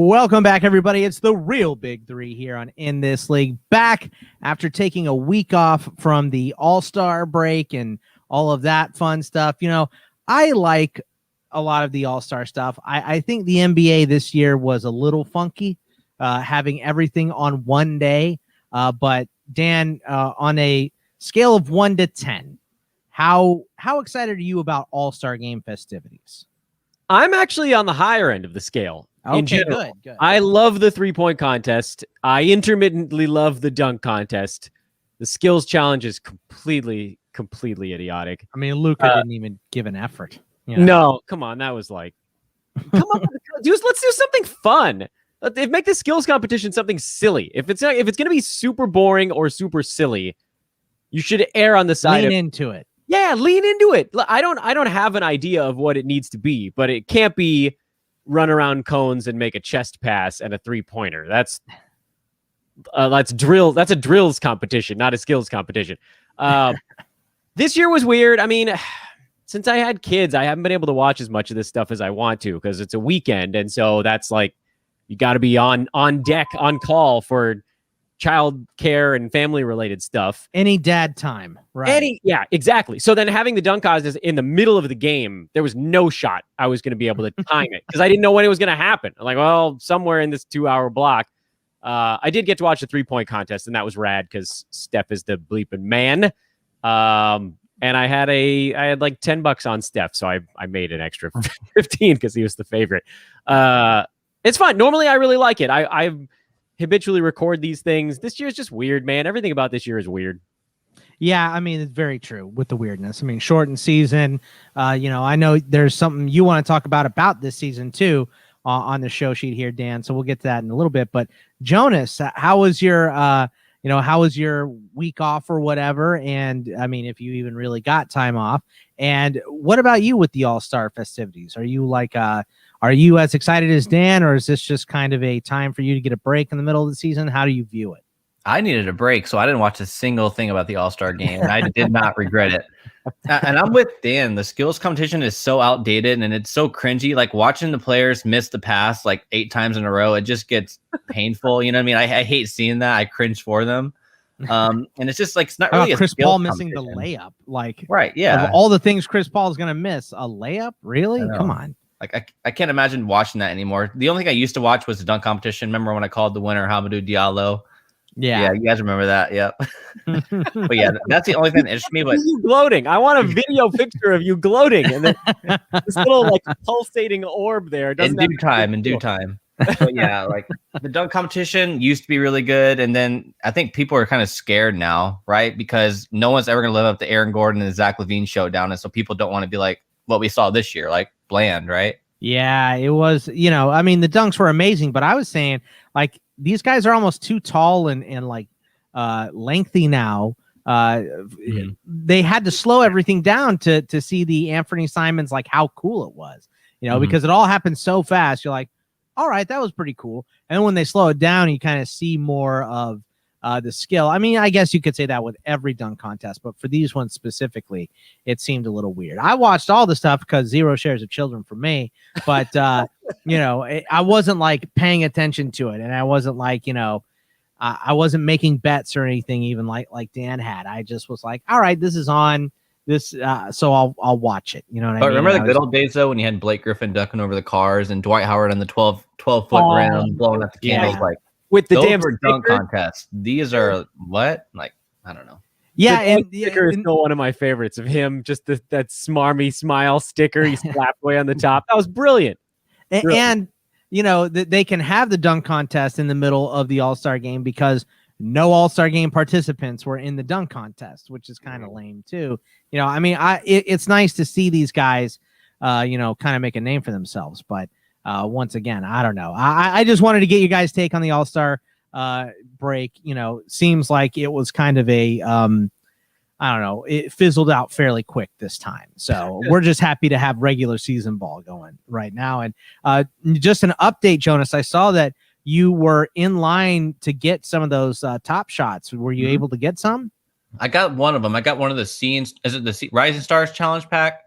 Welcome back, everybody. It's the real Big Three here on In This League. Back after taking a week off from the All-Star break and all of that fun stuff. You know, I like a lot of the All-Star stuff. I think the NBA this year was a little funky, having everything on one day. But Dan, on a scale of 1 to 10, how excited are you about All-Star Game festivities? I'm actually on the higher end of the scale. Okay, good. I love the 3-point contest. I intermittently love the dunk contest. The skills challenge is completely idiotic. I mean, Luka didn't even give an effort. You know? No, come on. That was like, come on, dude, let's do something fun. Make the skills competition something silly. If it's going to be super boring or super silly, you should err on the side lean into it. Yeah, lean into it. I don't have an idea of what it needs to be, but it can't be run around cones and make a chest pass and a 3-pointer. That's drill. That's a drills competition, not a skills competition. This year was weird. I mean, since I had kids, I haven't been able to watch as much of this stuff as I want to because it's a weekend, and so that's like you got to be on deck, on call for child care and family related stuff. Any dad time, right? Yeah, exactly. So then having the dunk contest in the middle of the game, there was no shot I was going to be able to time it because I didn't know when it was going to happen. I'm like, well, somewhere in this 2-hour block. I did get to watch the 3-point contest, and that was rad because Steph is the bleeping man. And I had like $10 on Steph, so I made an extra 15 because he was the favorite. It's fun. Normally, I really like it. I've habitually record these things. This year is just weird, man. Everything about this year is weird. Yeah, I mean, it's very true with the weirdness. I mean, shortened season. I know there's something you want to talk about this season too on the show sheet here, Dan. So we'll get to that in a little bit. But Jonas, how was your week off or whatever? And I mean, if you even really got time off. And what about you with the All-Star festivities? Are you as excited as Dan, or is this just kind of a time for you to get a break in the middle of the season? How do you view it? I needed a break, so I didn't watch a single thing about the All-Star game, and I did not regret it. And I'm with Dan. The skills competition is so outdated, and it's so cringy. Like, watching the players miss the pass like 8 times in a row, it just gets painful. You know what I mean? I hate seeing that. I cringe for them. And it's just like, it's not really Chris Paul missing the layup. Like, right, yeah. Of all the things Chris Paul is going to miss, a layup? Really? Come on. Like, I can't imagine watching that anymore. The only thing I used to watch was the dunk competition. Remember when I called the winner Hamidou Diallo? Yeah, you guys remember that? Yep. But yeah, that's the only thing that interests me. But you gloating. I want a video picture of you gloating, and then this little like pulsating orb there. In due time. But yeah, like the dunk competition used to be really good, and then I think people are kind of scared now, right? Because no one's ever going to live up to Aaron Gordon and the Zach LaVine showdown, and so people don't want to be like what we saw this year, like bland, right? Yeah, it was. I mean, the dunks were amazing, but I was saying like these guys are almost too tall and like lengthy now. They had to slow everything down to see the Anthony Simons, like how cool it was, because it all happened so fast. You're like, all right, that was pretty cool. And when they slow it down, you kind of see more of the skill. I mean, I guess you could say that with every dunk contest, but for these ones specifically, it seemed a little weird. I watched all the stuff because 0 shares of children for me, but I wasn't like paying attention to it, and I wasn't like, I wasn't making bets or anything, even like Dan had. I just was like, all right, this is on this, so I'll watch it. You know what I mean? But remember the good old days though, when you had Blake Griffin ducking over the cars and Dwight Howard on the 12-foot ground blowing up the candles, like. With the those damn dunk contests. These are what? Like, I don't know. Yeah, the sticker is still one of my favorites of him. Just that smarmy smile sticker he slapped away on the top. That was brilliant. And they can have the dunk contest in the middle of the All-Star game because no All-Star game participants were in the dunk contest, which is kind of lame too. I mean, it's nice to see these guys, kind of make a name for themselves, but. Once again, I don't know. I just wanted to get you guys' take on the All-Star break. Seems like it was kind of a, I don't know, it fizzled out fairly quick this time. So we're just happy to have regular season ball going right now. And just an update, Jonas, I saw that you were in line to get some of those top shots. Were you able to get some? I got one of them. I got one of the scenes. Is it the Rising Stars Challenge pack?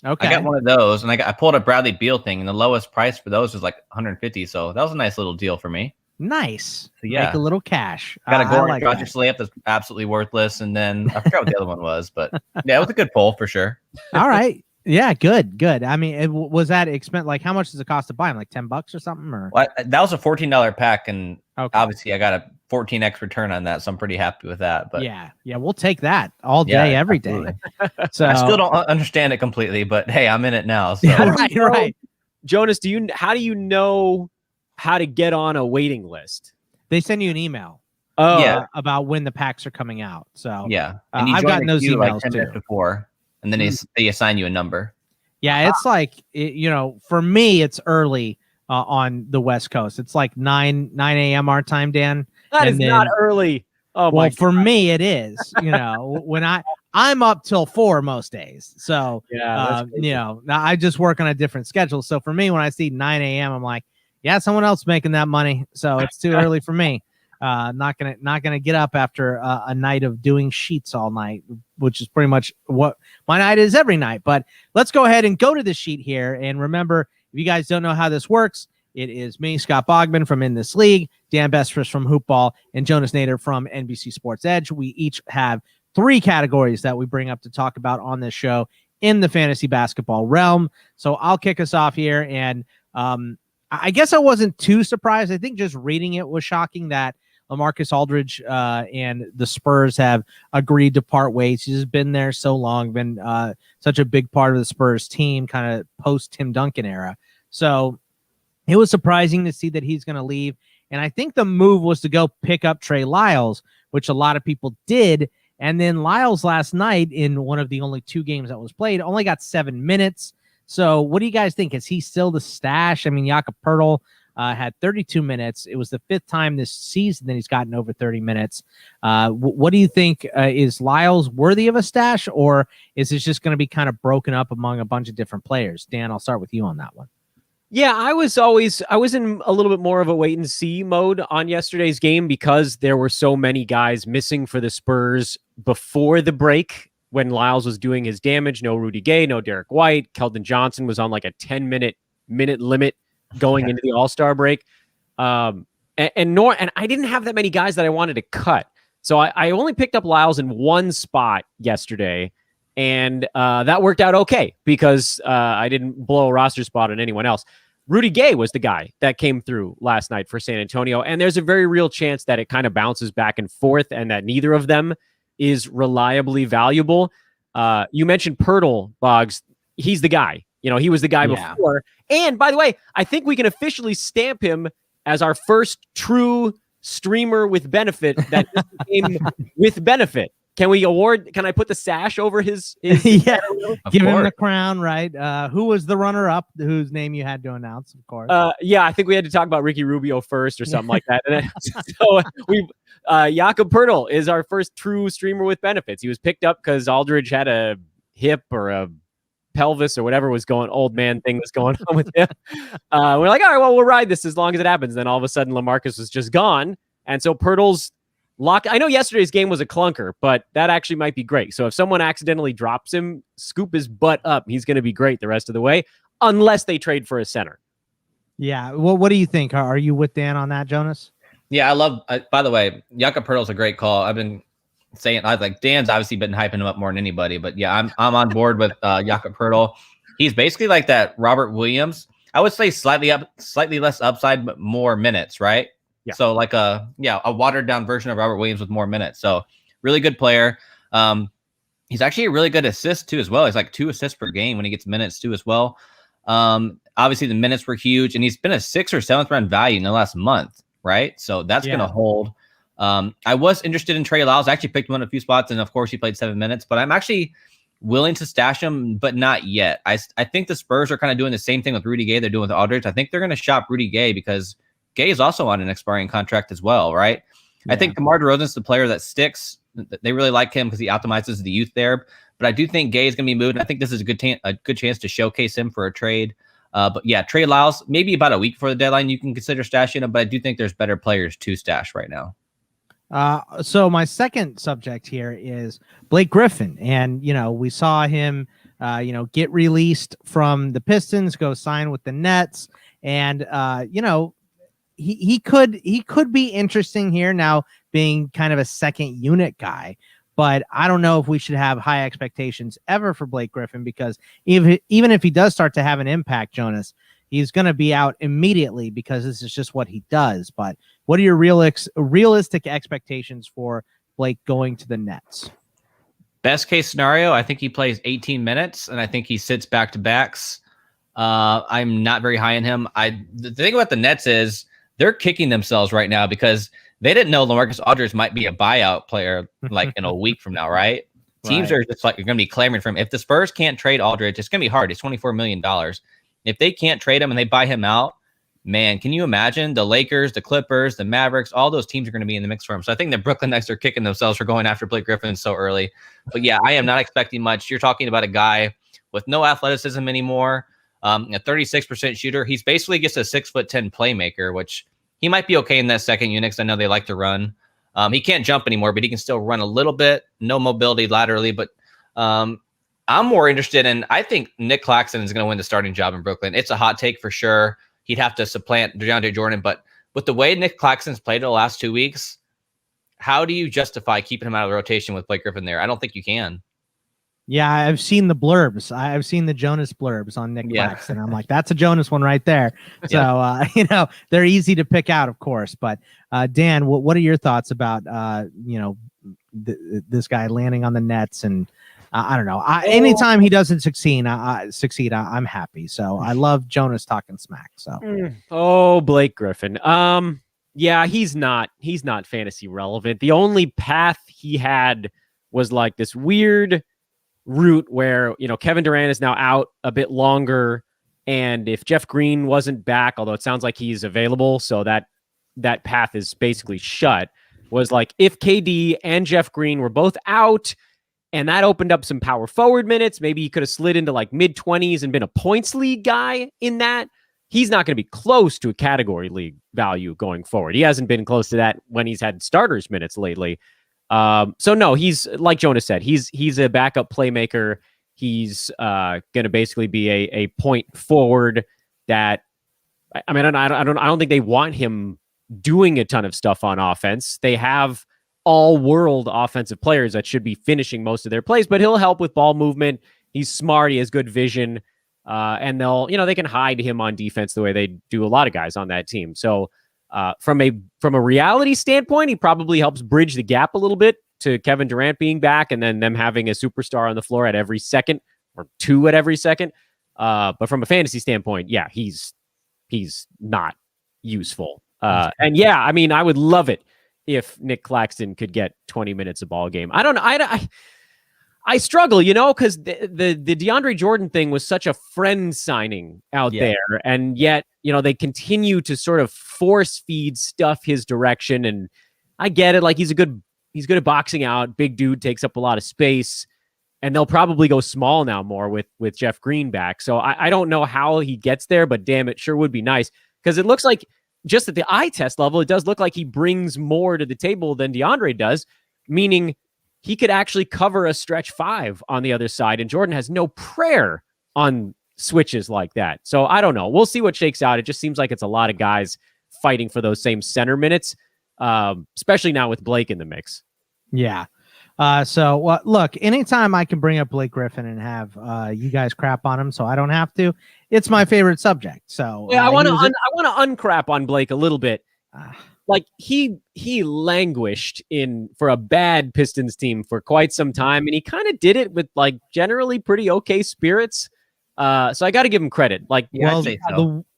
Okay. I got one of those, and I pulled a Bradley Beal thing, and the lowest price for those was like 150. So that was a nice little deal for me. Nice. So, yeah. Make a little cash. Got a Goran like Dragic layup that's absolutely worthless, and then I forgot what the other one was, but yeah, it was a good pull for sure. All right. Yeah, good. I mean, was that expensive? Like, how much does it cost to buy them? Like $10 or something? Or That was a $14 pack, and okay. obviously I got a 14x return on that, so I'm pretty happy with that. But yeah, we'll take that all day, every day. So I still don't understand it completely, but hey, I'm in it now. So right. Jonas, how do you know how to get on a waiting list? They send you an email. About when the packs are coming out. So yeah, and I've gotten those emails like 10 too minutes before, and then they assign you a number. Yeah, it's like for me, it's early on the West Coast. It's like 9 a.m. our time, Dan. That is not early. Oh, well, for me, it is. When I'm up till 4 most days. So I just work on a different schedule. So for me, when I see 9 a.m., I'm like, yeah, someone else making that money. So it's too early for me. Not gonna get up after a night of doing sheets all night, which is pretty much what my night is every night. But let's go ahead and go to the sheet here. And remember, if you guys don't know how this works, it is me, Scott Bogman from In This League, Dan Bestris from Hoopball, and Jonas Nader from NBC Sports Edge. We each have 3 categories that we bring up to talk about on this show in the fantasy basketball realm. So I'll kick us off here, and I guess I wasn't too surprised. I think just reading it was shocking that LaMarcus Aldridge and the Spurs have agreed to part ways. He's been there so long, been such a big part of the Spurs team, kind of post Tim Duncan era. So it was surprising to see that he's going to leave. And I think the move was to go pick up Trey Lyles, which a lot of people did. And then Lyles last night, in one of the only 2 games that was played, only got 7 minutes. So what do you guys think? Is he still the stash? I mean, Jakob Poeltl had 32 minutes. It was the 5th time this season that he's gotten over 30 minutes. What do you think? Is Lyles worthy of a stash, or is this just going to be kind of broken up among a bunch of different players? Dan, I'll start with you on that one. Yeah, I was in a little bit more of a wait and see mode on yesterday's game because there were so many guys missing for the Spurs before the break when Lyles was doing his damage. No Rudy Gay, no Derek White. Keldon Johnson was on like a 10-minute limit going into the All-Star break. And I didn't have that many guys that I wanted to cut. So I only picked up Lyles in one spot yesterday. And that worked out okay because I didn't blow a roster spot on anyone else. Rudy Gay was the guy that came through last night for San Antonio. And there's a very real chance that it kind of bounces back and forth and that neither of them is reliably valuable. You mentioned Poeltl, Boggs. He's the guy. He was the guy before. And by the way, I think we can officially stamp him as our first true streamer with benefit that came with benefit. Can I put the sash over his yeah, give him the crown, right? Who was the runner-up whose name you had to announce, of course? Yeah, I think we had to talk about Ricky Rubio first or something like that. And then, so Jakob Poeltl is our first true streamer with benefits. He was picked up because Aldridge had a hip or a pelvis or whatever old man thing was going on with him. We're like, all right, well, we'll ride this as long as it happens. Then all of a sudden, LaMarcus was just gone. And so Poeltl's lock. I know yesterday's game was a clunker, but that actually might be great. So if someone accidentally drops him, scoop his butt up, he's going to be great the rest of the way, unless they trade for a center. Yeah. Well, what do you think? Are you with Dan on that, Jonas? Yeah, by the way, Jakob Poeltl's a great call. I've been saying, Dan's obviously been hyping him up more than anybody, but yeah, I'm on board with Jakob Poeltl. He's basically like that Robert Williams. I would say slightly less upside, but more minutes, right? Yeah. So like a watered down version of Robert Williams with more minutes. So really good player. He's actually a really good assist too as well. He's like 2 assists per game when he gets minutes too as well. Obviously the minutes were huge, and he's been a 6th or 7th round value in the last month, right? So that's going to hold. I was interested in Trey Lyles. I actually picked him in a few spots, and of course he played 7 minutes, but I'm actually willing to stash him, but not yet. I think the Spurs are kind of doing the same thing with Rudy Gay they're doing with Aldridge. I think they're going to shop Rudy Gay because Gay is also on an expiring contract as well, right? Yeah. I think DeMar DeRozan's the player that sticks. They really like him because he optimizes the youth there. But I do think Gay is going to be moved, and I think this is a good chance to showcase him for a trade. But yeah, Trey Lyles, maybe about a week before the deadline, you can consider stashing him, but I do think there's better players to stash right now. So my second subject here is Blake Griffin. And, we saw him get released from the Pistons, go sign with the Nets, and he could be interesting here now, being kind of a second unit guy. But I don't know if we should have high expectations ever for Blake Griffin, because even if he does start to have an impact, Jonas, he's going to be out immediately because this is just what he does. But what are your realistic expectations for Blake going to the Nets? Best case scenario, I think he plays 18 minutes, and I think he sits back-to-backs. I'm not very high on him. The thing about the Nets is they're kicking themselves right now because they didn't know LaMarcus Aldridge might be a buyout player like in a week from now, right? Teams are just like, you're going to be clamoring for him. If the Spurs can't trade Aldridge, it's going to be hard. It's $24 million. If they can't trade him and they buy him out, man, can you imagine the Lakers, the Clippers, the Mavericks, all those teams are going to be in the mix for him. So I think the Brooklyn Nets are kicking themselves for going after Blake Griffin so early. But yeah, I am not expecting much. You're talking about a guy with no athleticism anymore, a 36% shooter. He's basically just a 6'10" playmaker, which he might be okay in that second unit because I know they like to run. He can't jump anymore, but he can still run a little bit. No mobility laterally, but I'm more interested in, I think Nick Claxton is going to win the starting job in Brooklyn. It's a hot take for sure. He'd have to supplant DeAndre Jordan, but with the way Nick Claxton's played the last 2 weeks, how do you justify keeping him out of the rotation with Blake Griffin there? I don't think you can. Yeah, I've seen the blurbs. I've seen the Jonas blurbs on Nick Claxton. I'm like, that's a Jonas one right there. So, they're easy to pick out, of course. But Dan, what are your thoughts about, this guy landing on the Nets? And I don't know. Anytime he doesn't succeed, I'm happy. So I love Jonas talking smack. So, Blake Griffin. Yeah, he's not fantasy relevant. The only path he had was like this weird route where, Kevin Durant is now out a bit longer. And if Jeff Green wasn't back, although it sounds like he's available, so that path is basically shut, was like if KD and Jeff Green were both out, and that opened up some power forward minutes, maybe he could have slid into like mid-20s and been a points league guy in that. He's not going to be close to a category league value going forward. He hasn't been close to that when he's had starters minutes lately. So no, he's, like Jonas said, he's a backup playmaker. He's going to basically be a point forward that, I don't think they want him doing a ton of stuff on offense. They have all world offensive players that should be finishing most of their plays, but he'll help with ball movement. He's smart. He has good vision. And they can hide him on defense the way they do a lot of guys on that team. So, from a reality standpoint, he probably helps bridge the gap a little bit to Kevin Durant being back and then them having a superstar on the floor at every second, or two at every second. But from a fantasy standpoint, yeah, he's not useful. And yeah, I would love it if Nick Claxton could get 20 minutes a ball game. I don't know. I struggle, because the DeAndre Jordan thing was such a friend signing out there. And yet, they continue to sort of force feed stuff his direction. And I get it. Like he's good at boxing out. Big dude, takes up a lot of space. And they'll probably go small now more with Jeff Green back. So I don't know how he gets there, but damn, it sure would be nice. Because it looks like just at the eye test level, it does look like he brings more to the table than DeAndre does, meaning he could actually cover a stretch five on the other side, and Jordan has no prayer on switches like that. So I don't know. We'll see what shakes out. It just seems like it's a lot of guys fighting for those same center minutes, especially now with Blake in the mix. Yeah. So look, anytime I can bring up Blake Griffin and have you guys crap on him so I don't have to, it's my favorite subject. So yeah, I want to uncrap on Blake a little bit. Like he languished for a bad Pistons team for quite some time, and he kind of did it with like generally pretty okay spirits. So I got to give him credit. Like, well,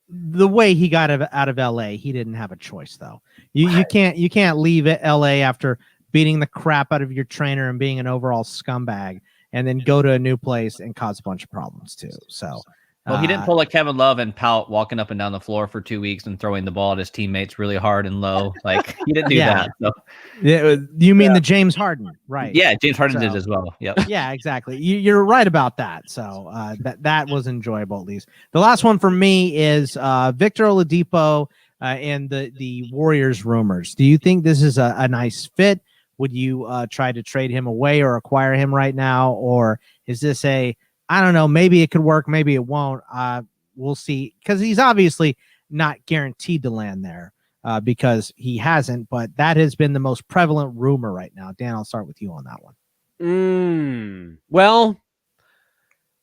the way he got out of LA, he didn't have a choice though. You can't leave LA after beating the crap out of your trainer and being an overall scumbag, and then go to a new place and cause a bunch of problems too. So. Well, he didn't pull a Kevin Love and pout walking up and down the floor for 2 weeks and throwing the ball at his teammates really hard and low. Like he didn't do that. So. Yeah, you mean the James Harden, right? Yeah, James Harden did as well. Yep. Yeah, exactly. You're right about that. So that was enjoyable at least. The last one for me is Victor Oladipo and the Warriors rumors. Do you think this is a nice fit? Would you try to trade him away or acquire him right now, or is this I don't know. Maybe it could work. Maybe it won't. We'll see. Because he's obviously not guaranteed to land there because he hasn't. But that has been the most prevalent rumor right now. Dan, I'll start with you on that one. Well,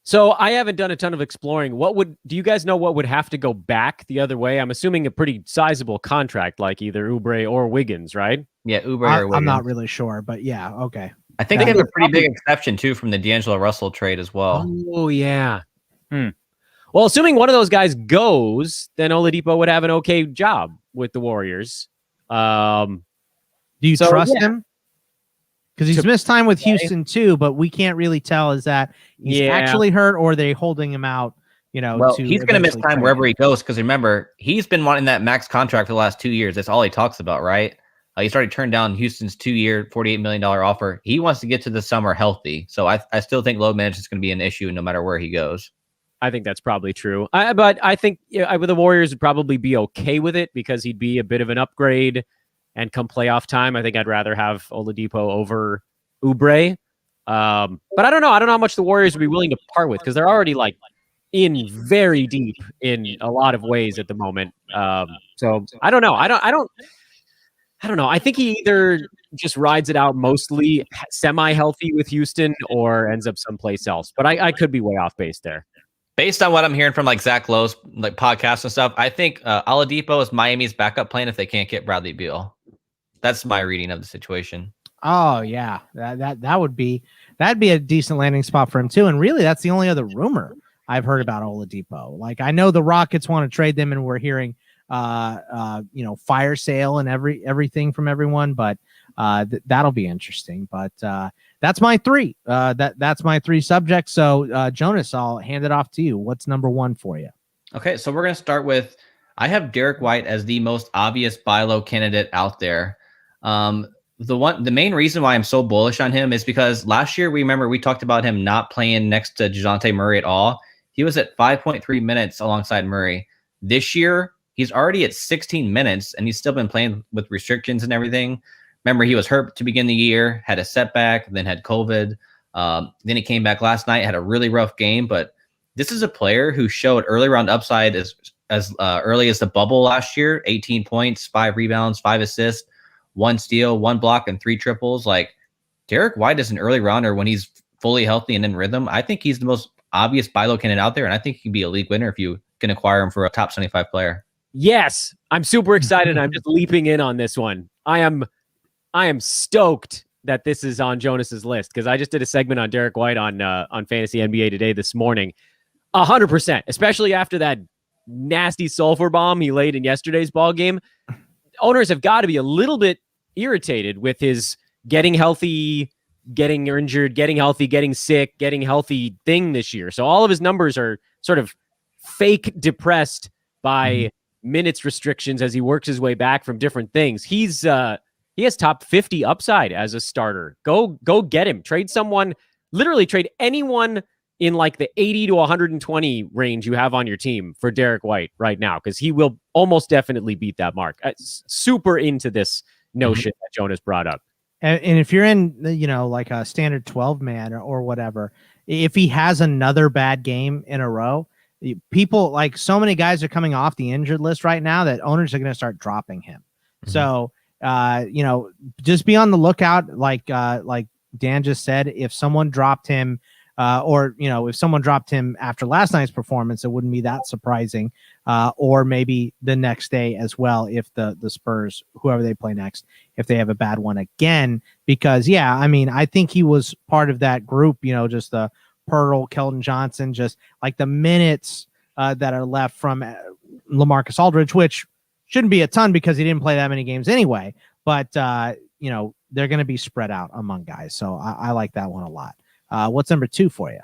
so I haven't done a ton of exploring. Do you guys know what would have to go back the other way? I'm assuming a pretty sizable contract, like either Oubre or Wiggins, right? Yeah, Oubre or Wiggins. I'm not really sure, but yeah, okay. I think they have a pretty big exception too from the D'Angelo Russell trade as well. Oh yeah. Well, assuming one of those guys goes, then Oladipo would have an okay job with the Warriors. Do you trust him? Because he's missed time with Houston too, but we can't really tell is that he's actually hurt or are they holding him out? Well, he's going to miss time wherever he goes. Because remember, he's been wanting that max contract for the last 2 years. That's all he talks about, right? He's already turned down Houston's 2-year, $48 million offer. He wants to get to the summer healthy. So I still think load management is going to be an issue no matter where he goes. I think that's probably true. But I think the Warriors would probably be okay with it because he'd be a bit of an upgrade. And come playoff time, I think I'd rather have Oladipo over Oubre. But I don't know. I don't know how much the Warriors would be willing to part with because they're already like in very deep in a lot of ways at the moment. So I don't know. I don't know. I think he either just rides it out mostly semi-healthy with Houston or ends up someplace else. But I could be way off base there. Based on what I'm hearing from like Zach Lowe's like podcasts and stuff, I think Oladipo is Miami's backup plan if they can't get Bradley Beal. That's my reading of the situation. Oh yeah, that'd be a decent landing spot for him too. And really, that's the only other rumor I've heard about Oladipo. Like I know the Rockets want to trade them, and we're hearing fire sale and everything from everyone. But that'll be interesting. But that's my three. That's my three subjects. So Jonas, I'll hand it off to you. What's number one for you? Okay, so we're gonna start with. I have Derek White as the most obvious buy low candidate out there. The main reason why I'm so bullish on him is because last year we talked about him not playing next to DeJounte Murray at all. He was at 5.3 minutes alongside Murray. This year, he's already at 16 minutes, and he's still been playing with restrictions and everything. Remember, he was hurt to begin the year, had a setback, then had COVID. Then he came back last night, had a really rough game. But this is a player who showed early round upside as early as the bubble last year, 18 points, 5 rebounds, 5 assists, 1 steal, 1 block, and 3 triples. Like Derek White is an early rounder when he's fully healthy and in rhythm. I think he's the most obvious buy low candidate out there, and I think he can be a league winner if you can acquire him for a top 75 player. Yes, I'm super excited. I'm just leaping in on this one. I am stoked that this is on Jonas's list because I just did a segment on Derek White on Fantasy NBA Today this morning. 100%, especially after that nasty sulfur bomb he laid in yesterday's ball game. Owners have got to be a little bit irritated with his getting healthy, getting injured, getting healthy, getting sick, getting healthy thing this year. So all of his numbers are sort of fake depressed by minutes restrictions as he works his way back from different things. He has top 50 upside as a starter. Go get him. Trade someone, literally trade anyone in like the 80 to 120 range you have on your team for Derek White right now, because he will almost definitely beat that mark. Super into this notion that Jonas brought up. And if you're in, like a standard 12 man or whatever, if he has another bad game in a row, people like so many guys are coming off the injured list right now that owners are going to start dropping him. So, just be on the lookout. Like Dan just said, if someone dropped him, if someone dropped him after last night's performance, it wouldn't be that surprising. Or maybe the next day as well, if the Spurs, whoever they play next, if they have a bad one again, because I think he was part of that group, just the Pirtle, Keldon Johnson, just like the minutes that are left from LaMarcus Aldridge, which shouldn't be a ton because he didn't play that many games anyway, but they're going to be spread out among guys. So I like that one a lot. What's number 2 for you?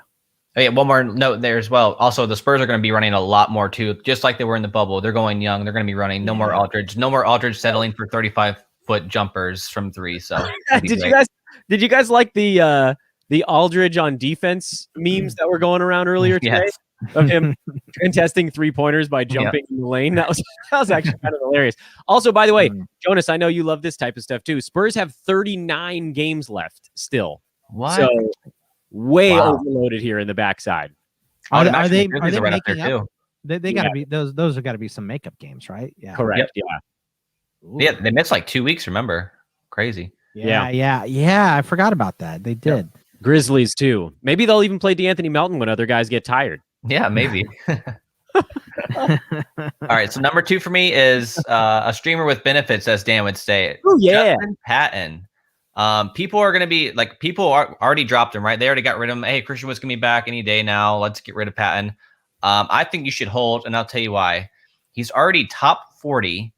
Oh, yeah, one more note there as well. Also, the Spurs are going to be running a lot more too, just like they were in the bubble. They're going young. They're going to be running no more Aldridge settling for 35-foot jumpers from 3. So did you guys like the Aldridge on defense memes that were going around earlier today of him contesting 3-pointers by jumping in the lane? That was actually kind of hilarious. Also, by the way, Jonas, I know you love this type of stuff too. Spurs have 39 games left still. What? So way overloaded here in the backside. Are they right up there making too? up? They got to be those have got to be some makeup games, right? Yeah, correct. Yep. Yeah, Ooh. Yeah, they missed like 2 weeks. Remember, crazy. Yeah. I forgot about that. They did. Yep. Grizzlies too. Maybe they'll even play DeAnthony Melton when other guys get tired. Yeah, maybe. All right, so number 2 for me is a streamer with benefits, as Dan would say. Oh yeah, Justin Patton. People are going to be like, already dropped him, right? They already got rid of him. Hey, Christian Wood's going to be back any day now. Let's get rid of Patton. I think you should hold, and I'll tell you why. He's already top 40,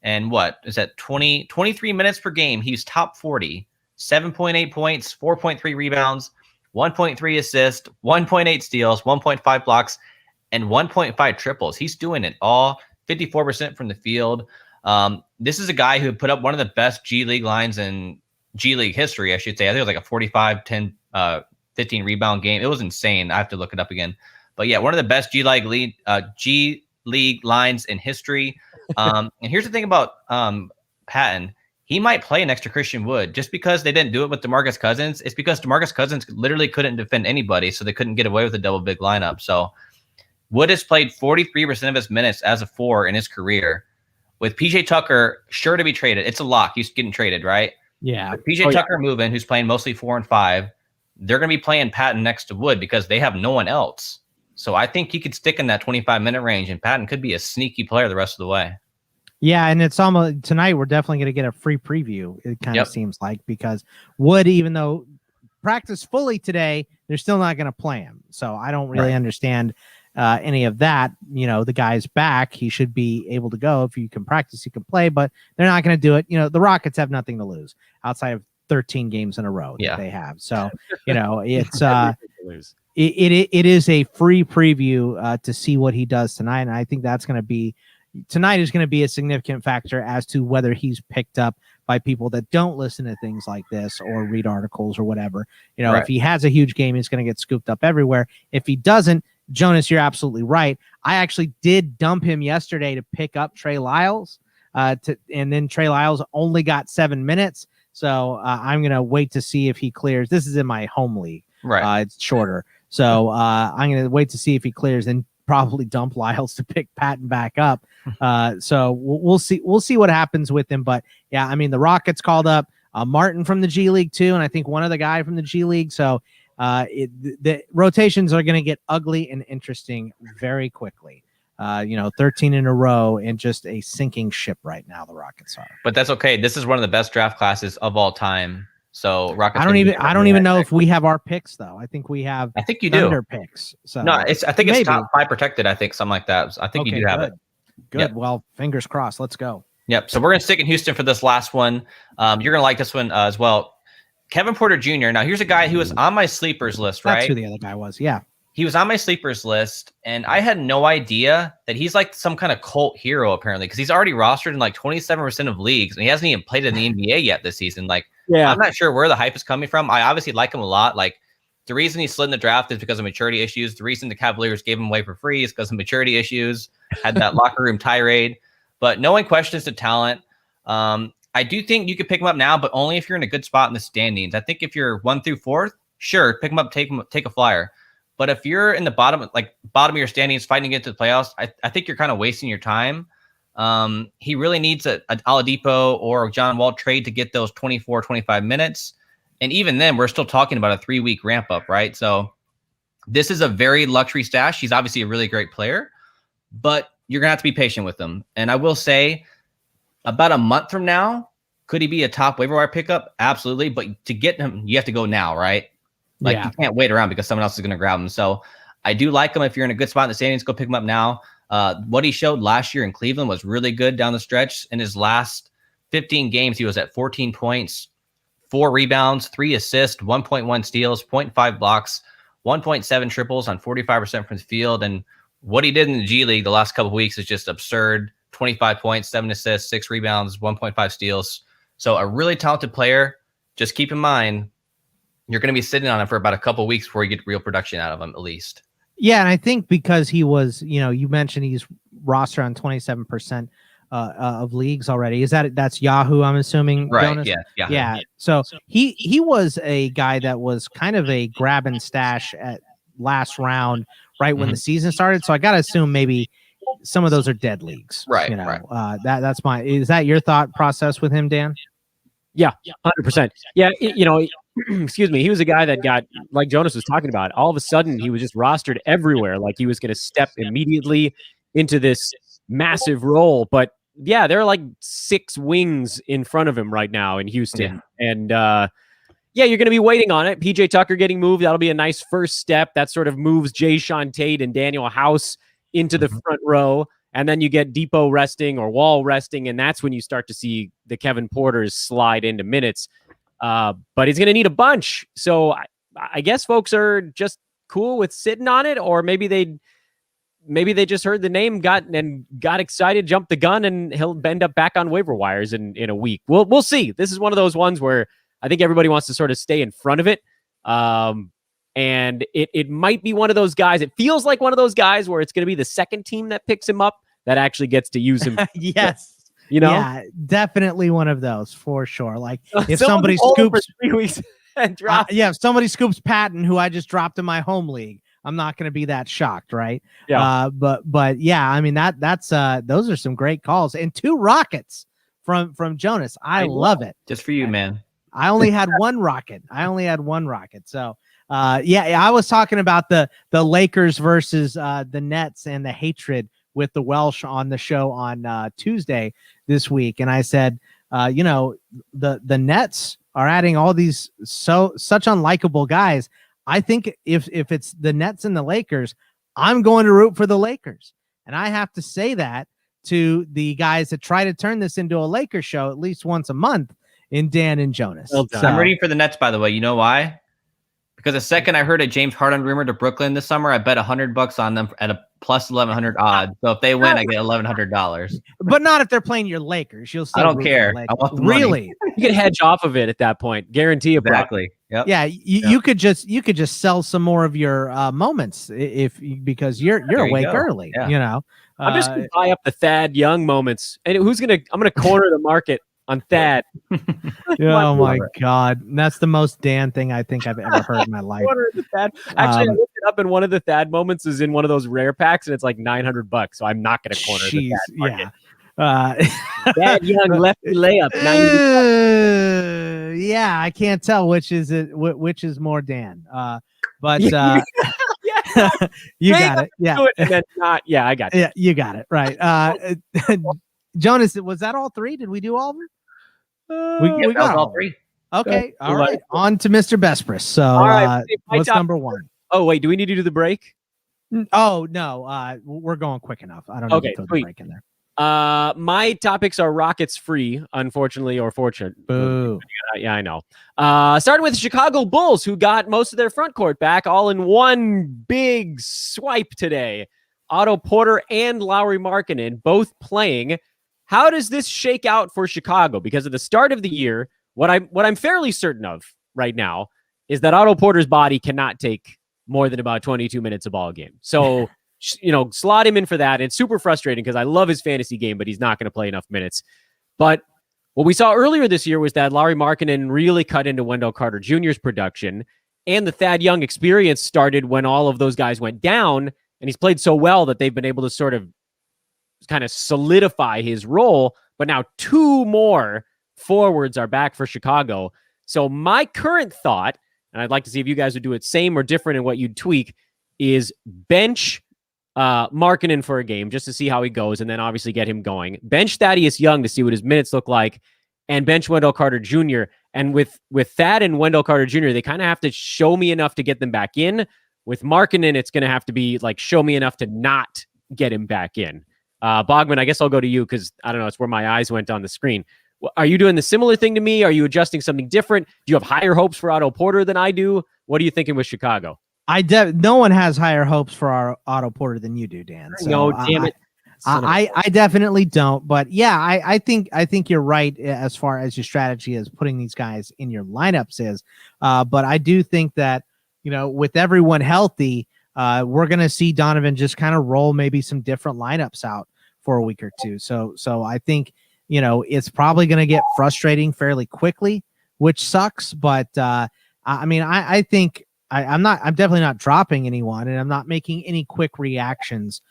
and what is that? 23 minutes per game. He's top 40, 7.8 points, 4.3 rebounds, 1.3 assists, 1.8 steals, 1.5 blocks, and 1.5 triples. He's doing it all. 54% from the field. This is a guy who put up one of the best G League lines in G League history, I should say. I think it was like a 45, 10, 15 rebound game. It was insane. I have to look it up again. But yeah, one of the best G League lines in history. And here's the thing about Patton. He might play next to Christian Wood. Just because they didn't do it with DeMarcus Cousins, it's because DeMarcus Cousins literally couldn't defend anybody, so they couldn't get away with a double big lineup. So Wood has played 43% of his minutes as a 4 in his career. With PJ Tucker sure to be traded. It's a lock. He's getting traded, right? Yeah. With PJ Tucker moving, who's playing mostly 4 and 5, they're going to be playing Patton next to Wood because they have no one else. So I think he could stick in that 25-minute range, and Patton could be a sneaky player the rest of the way. Yeah, and it's almost tonight. We're definitely going to get a free preview. It kind of seems like, because Wood, even though practiced fully today, they're still not going to play him. So I don't really understand any of that. You know, the guy's back. He should be able to go. If you can practice, you can play, but they're not going to do it. You know, the Rockets have nothing to lose outside of 13 games in a row that they have. So, you know, it's it is a free preview to see what he does tonight. And I think that's going to be tonight is going to be a significant factor as to whether he's picked up by people that don't listen to things like this or read articles or whatever. You know, if he has a huge game, he's going to get scooped up everywhere. If he doesn't, Jonas, you're absolutely right. I actually did dump him yesterday to pick up Trey Lyles, and then Trey Lyles only got 7 minutes. So I'm going to wait to see if he clears. This is in my home league. It's shorter. So I'm going to wait to see if he clears and probably dump Lyles to pick Patton back up. So we'll see. We'll see what happens with him. But yeah, I mean, the Rockets called up Martin from the G League too, and I think one other guy from the G League. So the rotations are going to get ugly and interesting very quickly. 13 in a row and just a sinking ship right now. The Rockets are. But that's okay. This is one of the best draft classes of all time. So Rockets. I don't even know if we have our picks though. I think we have. I think you Thunder do picks. So no, I think it's top 5 protected. I think something like that. I think you do have it. Good. Yep. Well, fingers crossed. Let's go. Yep. So we're gonna stick in Houston for this last one. You're gonna like this one as well. Kevin Porter Jr. Now here's a guy who was on my sleepers list. Right. That's who the other guy was. Yeah. He was on my sleepers list, and I had no idea that he's like some kind of cult hero, apparently, because he's already rostered in like 27% of leagues, and he hasn't even played in the NBA yet this season. Like, I'm not sure where the hype is coming from. I obviously like him a lot. Like, the reason he slid in the draft is because of maturity issues. The reason the Cavaliers gave him away for free is because of maturity issues, had that locker room tirade. But no one questions the talent. I do think you could pick him up now, but only if you're in a good spot in the standings. I think if you're 1 through 4th, sure, pick him up, take a flyer. But if you're in the bottom of your standings fighting to get to the playoffs, I think you're kind of wasting your time. He really needs an Oladipo or John Wall trade to get those 24, 25 minutes. And even then, we're still talking about a 3-week ramp up, right? So this is a very luxury stash. He's obviously a really great player, but you're going to have to be patient with him. And I will say, about a month from now, could he be a top waiver wire pickup? Absolutely. But to get him, you have to go now, right? Like, you can't wait around because someone else is going to grab him. So I do like him. If you're in a good spot in the standings, go pick him up now. What he showed last year in Cleveland was really good down the stretch. In his last 15 games, he was at 14 points, 4 rebounds, 3 assists, 1.1 steals, 0.5 blocks, 1.7 triples on 45% from the field. And what he did in the G League the last couple of weeks is just absurd. 25 points, 7 assists, 6 rebounds, 1.5 steals. So a really talented player. Just keep in mind, you're going to be sitting on him for about a couple of weeks before you get real production out of him, at least. Yeah, and I think because he was, you mentioned he's rostered on 27% of leagues already. That's Yahoo? I'm assuming, Right? Jonas? Yeah. Yeah. So he was a guy that was kind of a grab and stash at last round, right when the season started. So I gotta assume maybe some of those are dead leagues, Right? You know, Right. Is that your thought process with him, Dan? Yeah, 100%. Yeah, excuse me. He was a guy that got, like Jonas was talking about, all of a sudden he was just rostered everywhere. Like he was going to step immediately into this massive role. But yeah, there are like 6 wings in front of him right now in Houston. Yeah. And you're going to be waiting on it. PJ Tucker getting moved. That'll be a nice first step. That sort of moves Jay Sean Tate and Daniel House into the front row. And then you get Depot resting or Wall resting, and that's when you start to see the Kevin Porters slide into minutes. But he's going to need a bunch. So I guess folks are just cool with sitting on it, or maybe they just heard the name, got excited, jumped the gun, and he'll end up back on waiver wires in a week. We'll see. This is one of those ones where I think everybody wants to sort of stay in front of it. And it might be one of those guys. It feels like one of those guys where it's going to be the second team that picks him up that actually gets to use him. Yes. Yeah, definitely one of those for sure. Like if somebody scoops 3 weeks and drops. If somebody scoops Patton, who I just dropped in my home league, I'm not going to be that shocked, right? Yeah. But yeah, I mean that's those are some great calls, and 2 rockets from Jonas. I love it. Just for you, man. I only had one rocket. So I was talking about the Lakers versus the Nets and the hatred with the Welsh on the show on Tuesday this week, and I said, the Nets are adding all these such unlikable guys. I think if it's the Nets and the Lakers, I'm going to root for the Lakers, and I have to say that to the guys that try to turn this into a Lakers show at least once a month in Dan and Jonas. Well, I'm ready for the Nets, by the way. You know why? Because the second I heard a James Harden rumor to Brooklyn this summer, I bet $100 on them at a plus 1,100 odds. So if they win, I get $1,100. But not if they're playing your Lakers. You'll still I don't care. I want the really. Money. You can hedge off of it at that point. Guarantee exactly. Yep. Yeah, you could just sell some more of your moments because you're awake early. Yeah. I'm just gonna buy up the Thad Young moments, and I'm gonna corner the market on Thad. Oh my God, that's the most Dan thing I think I've ever heard in my life. Actually, I looked it up, and one of the Thad moments is in one of those rare packs, and it's like $900. So I'm not gonna corner the Thad market. Thad Young lefty layup. Yeah, I can't tell which is more Dan. But you got it. Yeah, and then not. Yeah, I got it. Yeah, you got it right. Jonas, was that all 3? Did we do all of them? We got all 3. Okay, all right. On to Mr. Bespris. So, all right, what's number 1? Oh wait, do we need to do the break? Oh no, we're going quick enough. I don't need to throw the break in there. My topics are Rockets free, unfortunately or fortunate. Boo. Yeah, I know. Starting with the Chicago Bulls, who got most of their front court back all in one big swipe today. Otto Porter and Lauri Markkanen both playing. How does this shake out for Chicago? Because at the start of the year, what I'm fairly certain of right now is that Otto Porter's body cannot take more than about 22 minutes a ball game. So, slot him in for that. It's super frustrating because I love his fantasy game, but he's not going to play enough minutes. But what we saw earlier this year was that Lauri Markkanen really cut into Wendell Carter Jr.'s production, and the Thad Young experience started when all of those guys went down, and he's played so well that they've been able to sort of kind of solidify his role. But now 2 more forwards are back for Chicago. So my current thought, and I'd like to see if you guys would do it same or different in what you'd tweak, is bench Markkanen for a game just to see how he goes, and then obviously get him going. Bench Thaddeus Young to see what his minutes look like, and bench Wendell Carter Jr. And with Thad and Wendell Carter Jr., they kind of have to show me enough to get them back in. With Markkanen, it's going to have to be like show me enough to not get him back in. Bogman, I guess I'll go to you because I don't know, it's where my eyes went on the screen. Are you doing the similar thing to me? Are you adjusting something different? Do you have higher hopes for Otto Porter than I do? What are you thinking with Chicago? No one has higher hopes for our Otto Porter than you do, Dan. So, no, damn it. I definitely don't. But yeah, I think you're right as far as your strategy is putting these guys in your lineups is. But I do think that, with everyone healthy, we're going to see Donovan just kind of roll maybe some different lineups out for a week or two. So I think, it's probably going to get frustrating fairly quickly, which sucks. But I think I'm definitely not dropping anyone, and I'm not making any quick reactions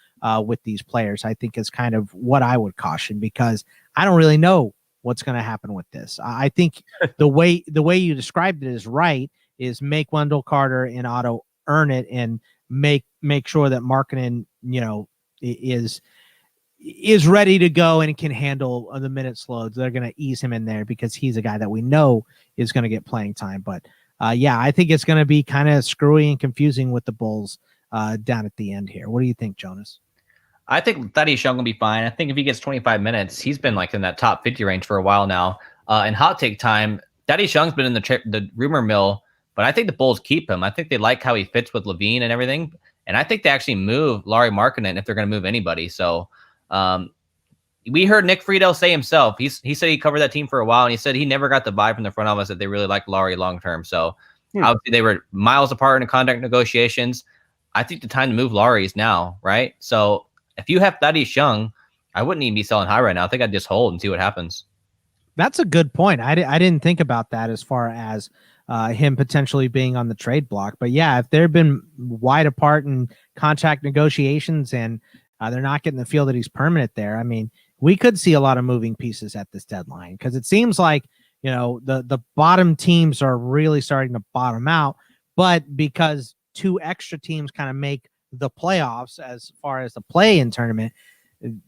with these players. I think is kind of what I would caution, because I don't really know what's going to happen with this. I think the way you described it is right, is make Wendell Carter and Otto earn it, and make sure that Markkanen, is ready to go and can handle the minutes loads. They're going to ease him in there because he's a guy that we know is going to get playing time. But I think it's going to be kind of screwy and confusing with the Bulls down at the end here. What do you think, Jonas? I think Thaddeus Young will be fine. I think if he gets 25 minutes, he's been like in that top 50 range for a while now. In hot take time, Thaddeus Young's been in the rumor mill, but I think the Bulls keep him. I think they like how he fits with Levine and everything. And I think they actually move Lauri Markkanen if they're going to move anybody. So we heard Nick Friedel say himself, he said he covered that team for a while, and he said he never got the vibe from the front office that they really liked Lauri long-term. So obviously they were miles apart in contract negotiations. I think the time to move Lauri is now, right? So if you have Thaddeus Young, I wouldn't even be selling high right now. I think I'd just hold and see what happens. That's a good point. I didn't think about that as far as him potentially being on the trade block. But yeah, if they've been wide apart in contract negotiations and they're not getting the feel that he's permanent there, I mean, we could see a lot of moving pieces at this deadline, because it seems like, the bottom teams are really starting to bottom out. But because two extra teams kind of make the playoffs as far as the play-in tournament,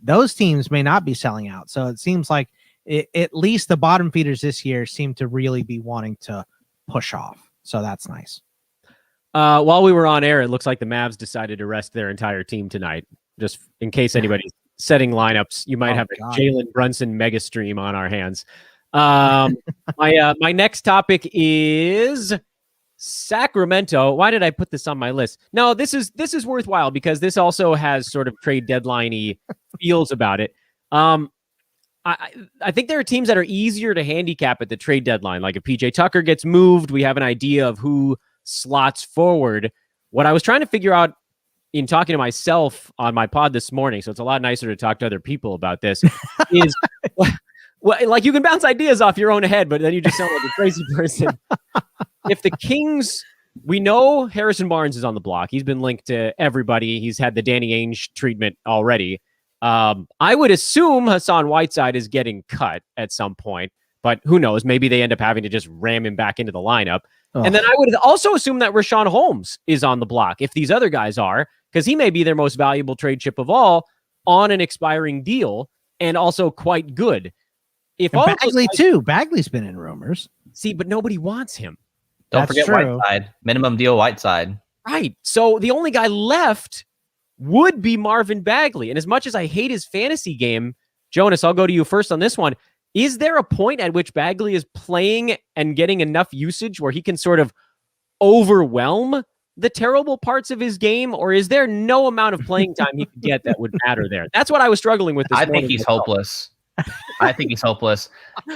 those teams may not be selling out. So it seems like at least the bottom feeders this year seem to really be wanting to push off. So that's nice. While we were on air, it looks like the Mavs decided to rest their entire team tonight. Just in case anybody's setting lineups, you might have a Jalen Brunson mega stream on our hands. My next topic is Sacramento. Why did I put this on my list? No, this is worthwhile because this also has sort of trade deadline-y feels about it. I think there are teams that are easier to handicap at the trade deadline. Like if PJ Tucker gets moved, we have an idea of who slots forward. What I was trying to figure out in talking to myself on my pod this morning, so it's a lot nicer to talk to other people about this, is like you can bounce ideas off your own head, but then you just sound like a crazy person. If the Kings, we know Harrison Barnes is on the block. He's been linked to everybody. He's had the Danny Ainge treatment already. I would assume Hassan Whiteside is getting cut at some point, but who knows? Maybe they end up having to just ram him back into the lineup. Oh. And then I would also assume that Rashawn Holmes is on the block if these other guys are, because he may be their most valuable trade chip of all on an expiring deal and also quite good. If all Bagley too. Bagley's been in rumors. See, but nobody wants him. Don't forget true. Whiteside. Minimum deal Whiteside. Right. So the only guy left would be Marvin Bagley. And as much as I hate his fantasy game, Jonas, I'll go to you first on this one. Is there a point at which Bagley is playing and getting enough usage where he can sort of overwhelm the terrible parts of his game? Or is there no amount of playing time he could get that would matter there? That's what I was struggling with this morning. I think he's hopeless. I think he's hopeless.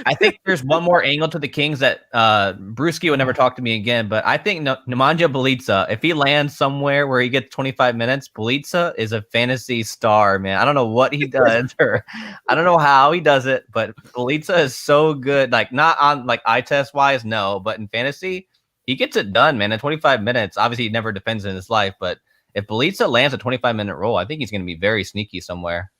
I think there's one more angle to the Kings that Brewski would never talk to me again, but I think Nemanja Bjelica, if he lands somewhere where he gets 25 minutes, Bjelica is a fantasy star, man. I don't know what he does or I don't know how he does it, but Bjelica is so good. Like not on like eye test wise, no, but in fantasy, he gets it done, man. In 25 minutes, obviously he never defends in his life, but if Bjelica lands a 25-minute role, I think he's going to be very sneaky somewhere.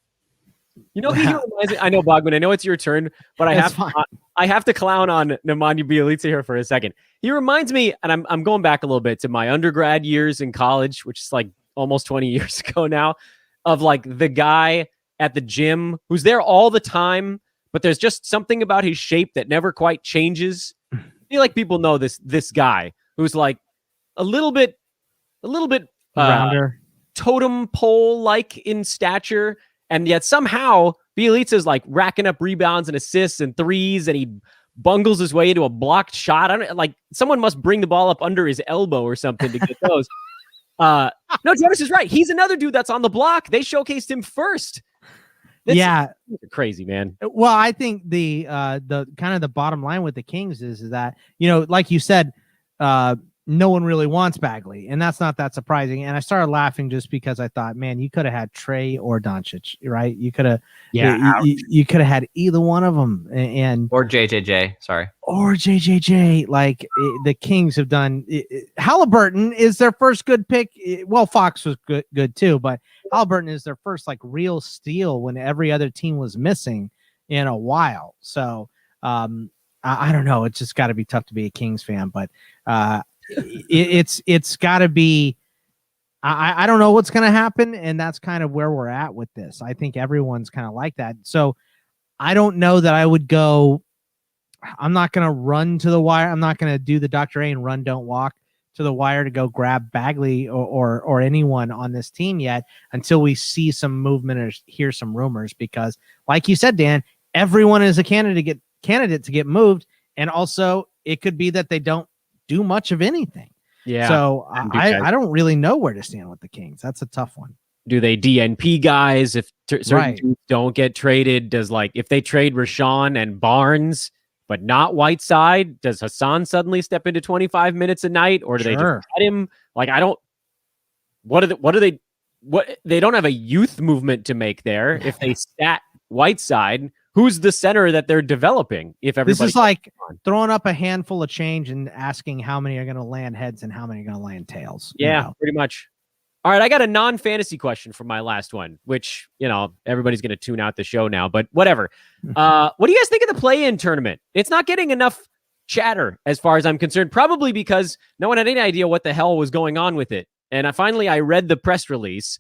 You know, he reminds me, I know, Bogman, I know it's your turn, but I have to clown on Nemanja Bjelica here for a second. He reminds me, and I'm going back a little bit to my undergrad years in college, which is like almost 20 years ago now, of like the guy at the gym who's there all the time, but there's just something about his shape that never quite changes. I feel like people know this guy who's like a little bit rounder, totem pole like in stature. And yet somehow Bjelica is like racking up rebounds and assists and threes, and he bungles his way into a blocked shot. I don't like someone must bring the ball up under his elbow or something to get those. No, Jonas is right. He's another dude that's on the block. They showcased him first. Yeah, crazy, man. Well, I think the kind of the bottom line with the Kings is that, you know, like you said, no one really wants Bagley, and that's not that surprising. And I started laughing just because I thought, man, you could have had Trey or Doncic, right? You could have, you could have had either one of them, and or JJJ. Sorry, or JJJ. Like the Kings have done. Halliburton is their first good pick. Well, Fox was good too, but Halliburton is their first like real steal when every other team was missing in a while. So I don't know. It's just got to be tough to be a Kings fan, but it's got to be. I don't know what's going to happen, and that's kind of where we're at with this. I think everyone's kind of like that. So I don't know that I would go. I'm not going to run to the wire. I'm not going to do the Dr. A and run, don't walk to the wire to go grab Bagley or anyone on this team yet until we see some movement or hear some rumors. Because, like you said, Dan, everyone is a candidate to get moved, and also it could be that they don't do much of anything. Yeah. So I don't really know where to stand with the Kings. That's a tough one. Do they DNP guys if certain dudes don't get traded? Does if they trade Rashawn and Barnes, but not Whiteside, does Hassan suddenly step into 25 minutes a night, or do they just cut him? I don't. They don't have a youth movement to make there. If they stat Whiteside, who's the center that they're developing? If everybody, this is like throwing up a handful of change and asking how many are going to land heads and how many are going to land tails. Yeah, pretty much. All right, I got a non-fantasy question for my last one, which, everybody's going to tune out the show now, but whatever. What do you guys think of the play-in tournament? It's not getting enough chatter as far as I'm concerned, probably because no one had any idea what the hell was going on with it. And I read the press release,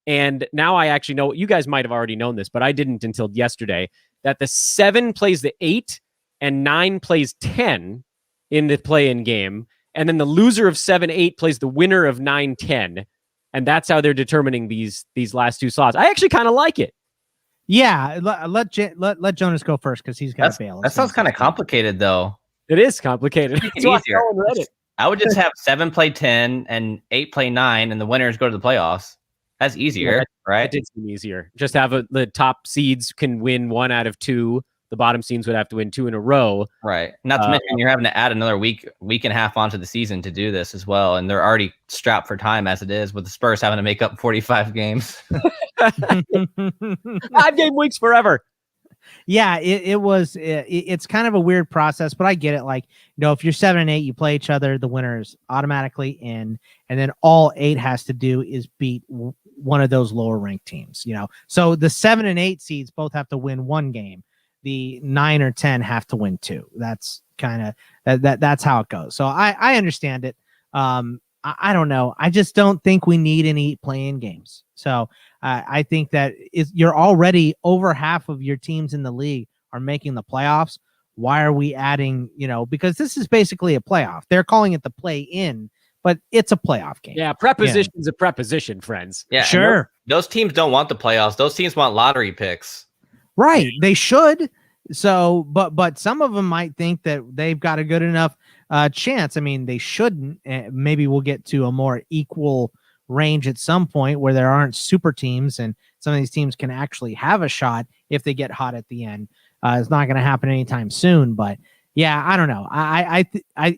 and now I actually know. You guys might have already known this, but I didn't until yesterday, that the 7 plays the 8 and 9 plays 10 in the play-in game. And then the loser of 7-8 plays the winner of 9-10. And that's how they're determining these last 2 slots. I actually kind of like it. Yeah, let Jonas go first because he's got to bail. That sounds kind of complicated, though. It is complicated. It's easier. I would just have 7 play 10 and 8 play 9, and the winners go to the playoffs. That's easier, right? It did seem easier. Just have the top seeds can win 1 out of 2. The bottom seeds would have to win 2 in a row. Right. Not to mention you're having to add another week and a half onto the season to do this as well. And they're already strapped for time as it is, with the Spurs having to make up 45 games. 5-game weeks forever. Yeah, it's kind of a weird process, but I get it. If you're 7 and 8, you play each other, the winner's automatically in, and then all 8 has to do is beat one of those lower ranked teams. So the 7 and 8 seeds both have to win 1 game. The 9 or 10 have to win 2. That's kind of that's how it goes. So I understand it. I don't know. I just don't think we need any play-in games. So I think that you're already over half of your teams in the league are making the playoffs. Why are we adding, because this is basically a playoff. They're calling it the play-in, but it's a playoff game. Yeah, preposition's a preposition, friends. Yeah, sure. Those teams don't want the playoffs. Those teams want lottery picks. Right. They should. So, but some of them might think that they've got a good enough chance. I mean, they shouldn't. Maybe we'll get to a more equal range at some point where there aren't super teams and some of these teams can actually have a shot if they get hot at the end. It's not going to happen anytime soon, but yeah, I don't know.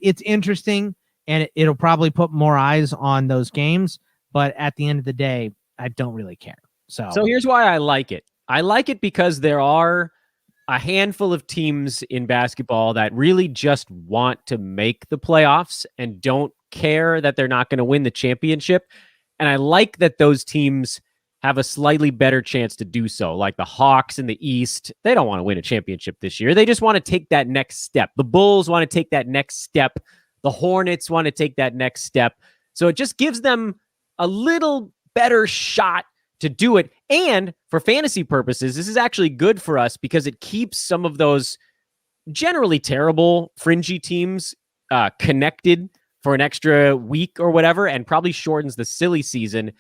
It's interesting, and it'll probably put more eyes on those games, but at the end of the day, I don't really care. So here's why I like it. I like it because there are a handful of teams in basketball that really just want to make the playoffs and don't care that they're not going to win the championship. And I like that those teams have a slightly better chance to do so. Like the Hawks in the East, they don't want to win a championship this year. They just want to take that next step. The Bulls want to take that next step. The Hornets want to take that next step. So it just gives them a little better shot to do it. And for fantasy purposes, this is actually good for us because it keeps some of those generally terrible fringy teams connected for an extra week or whatever, and probably shortens the silly season.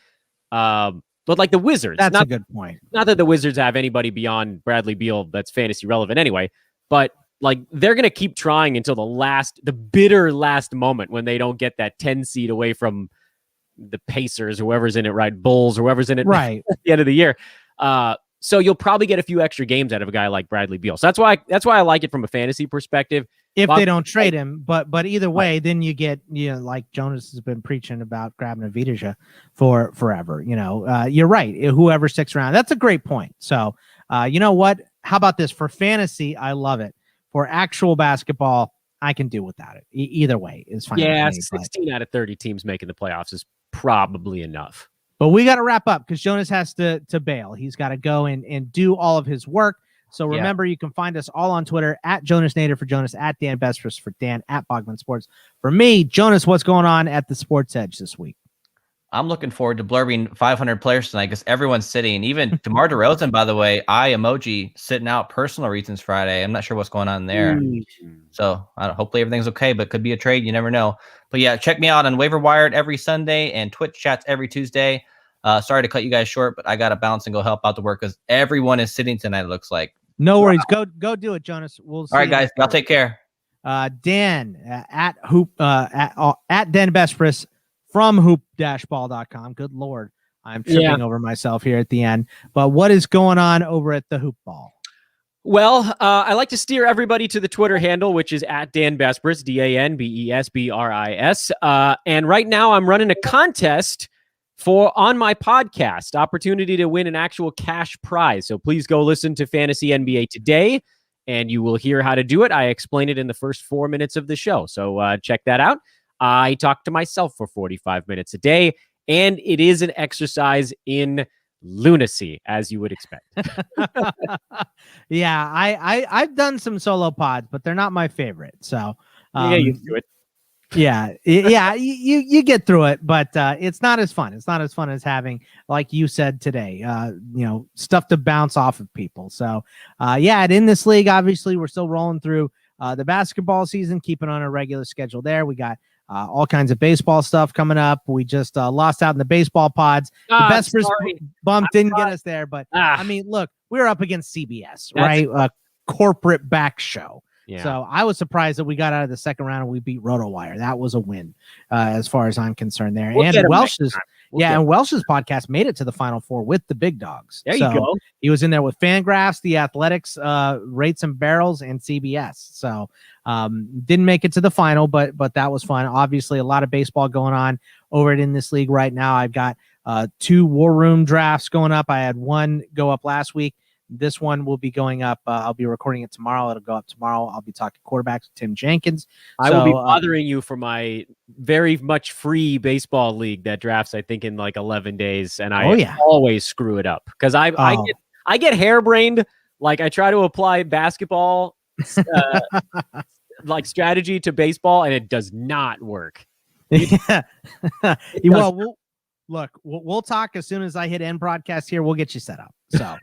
But like the Wizards, that's a good point. Not that the Wizards have anybody beyond Bradley Beal that's fantasy relevant anyway, but like they're going to keep trying until the bitter last moment when they don't get that 10 seed away from the Pacers, whoever's in it, right? Bulls, whoever's in it, right, at the end of the year. So you'll probably get a few extra games out of a guy like Bradley Beal. So that's why I like it from a fantasy perspective. if they don't trade him. But either way, then you get, like Jonas has been preaching about grabbing a Vidija for forever. You're right. Whoever sticks around. That's a great point. So, you know what? How about this? For fantasy, I love it. For actual basketball, I can do without it. Either way is fine. Yeah, 16 out of 30 teams making the playoffs is probably enough. But we got to wrap up because Jonas has to bail. He's got to go and do all of his work. So remember, you can find us all on Twitter at Jonas Nader for Jonas, at Dan Bestris for Dan, at Bogman Sports. For me, Jonas, what's going on at the Sports Edge this week? I'm looking forward to blurbing 500 players tonight because everyone's sitting. Even DeMar DeRozan, by the way, eye emoji sitting out personal reasons Friday. I'm not sure what's going on there. So hopefully everything's okay, but could be a trade. You never know. But yeah, check me out on Waiver Wired every Sunday and Twitch chats every Tuesday. Sorry to cut you guys short, but I got to bounce and go help out the work because everyone is sitting tonight, it looks like. No worries. Go do it, Jonas. We'll see. All right, guys. Y'all take care. Dan at Dan Bestris from hoop-ball.com. Good Lord. I'm tripping over myself here at the end. But what is going on over at the Hoop Ball? Well, I like to steer everybody to the Twitter handle, which is at Dan Besbris, DanBesbris. And right now I'm running a contest on my podcast, opportunity to win an actual cash prize. So please go listen to Fantasy NBA Today, and you will hear how to do it. I explain it in the first 4 minutes of the show. So check that out. I talk to myself for 45 minutes a day, and it is an exercise in lunacy, as you would expect. Yeah, I've done some solo pods, but they're not my favorite. So you do it. Yeah, you get through it, but it's not as fun. It's not as fun as having, like you said today, stuff to bounce off of people. So in this league, obviously, we're still rolling through the basketball season, keeping on a regular schedule there. We got all kinds of baseball stuff coming up. We just lost out in the baseball pods. The Bestris bump didn't get us there, but I mean, look, we're up against CBS, right? A corporate back show. Yeah. So I was surprised that we got out of the second round and we beat RotoWire. That was a win, as far as I'm concerned there. And Welsh's podcast made it to the Final Four with the big dogs. There you go. He was in there with Fangraphs, The Athletics, Rates and Barrels, and CBS. So didn't make it to the final, but that was fun. Obviously, a lot of baseball going on over in this league right now. I've got 2 War Room drafts going up. I had one go up last week. This one will be going up. I'll be recording it tomorrow. It'll go up tomorrow. I'll be talking quarterbacks with Tim Jenkins. I will be bothering you for my very much free baseball league that drafts, I think, in like 11 days. And I always screw it up because I get harebrained. Like I try to apply basketball like strategy to baseball, and it does not work. Look, we'll talk as soon as I hit end broadcast here. We'll get you set up. So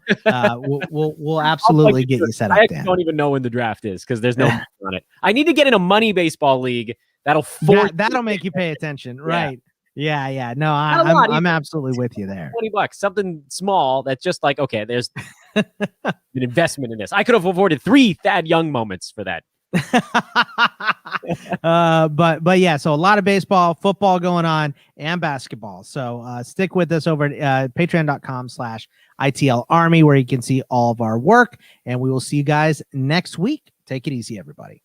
we'll absolutely get you set up. I don't even know when the draft is because there's no money on it. I need to get in a money baseball league that'll make you pay attention, right? Yeah. No, I'm absolutely with you there. $20, something small that's just like, okay, there's an investment in this. I could have avoided 3 Thad Young moments for that. But yeah, so a lot of baseball, football going on, and basketball. So stick with us over at patreon.com/ITL Army, where you can see all of our work, and we will see you guys next week. Take it easy, everybody.